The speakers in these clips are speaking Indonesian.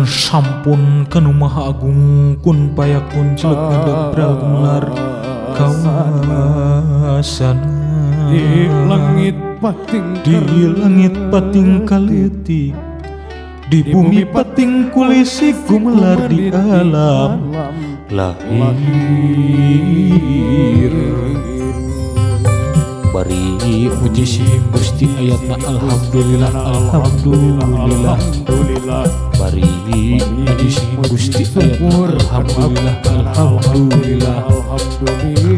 Sampun kanu maha agung kun payakun celuk ngadebral gemelar kawasana di langit pating kaletik di bumi pating kulisik gumelar di alam lahir bari puji si Gusti ayatna alhamdulillah alhamdulillah bari puji si Gusti ayatna alhamdulillah alhamdulillah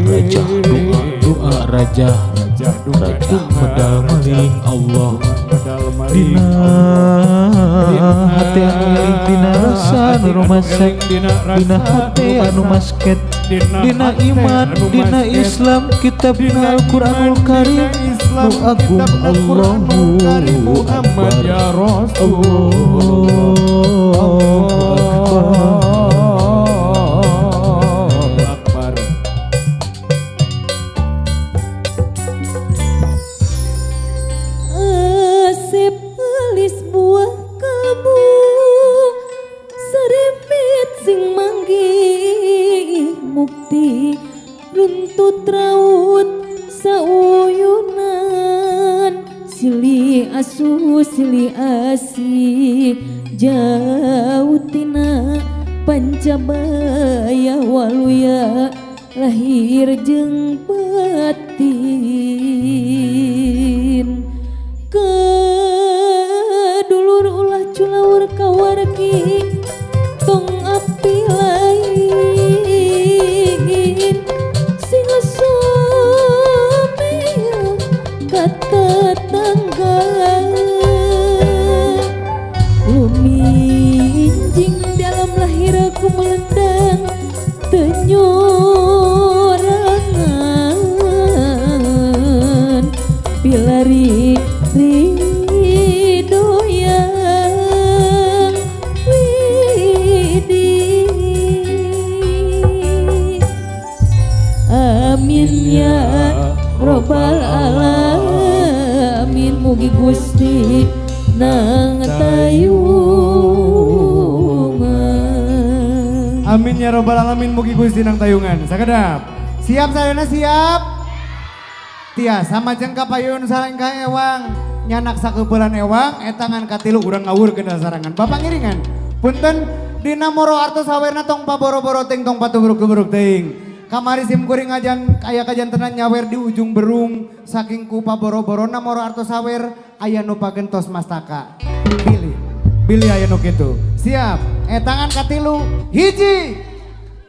raja doa raja medal maling Allah dina hati anu dina rasa anu rumasek dina hati anu masket dina iman dina Islam kitabna Al-Qur'anul Karim nu agung Allahu Akbar ya Rasulullah runtut raut sauyunan silih asu silih asih jauh tina pancabaya waluya lahir jeung batin kedulur ulah culawur kawargi tong api lain kata tangga luminjing dalam lahir aku melendang tenyorangan pilari ridho yang widih amin ya Robbal alamin mugi Gusti nang tayungan amin ya Robbal alamin mugi Gusti nang tayungan sakedap siap sadana siap tia sama jengka payun sareng ka ewang nyanak sakeupelan ewang etangan katilu urang ngawurkeun sarangan bapak ngiringan punten dina moro artos sawerna tong paboro-boro ting tong patuburuk-buruk ting kamari sim kuring ajan aya kajantenan nyawer di ujung berung saking ku paboro-borona moro artos sawer aya nu pagentos mastaka pilih aya nu kitu siap etangan katilu hiji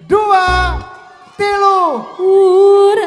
dua tilu ur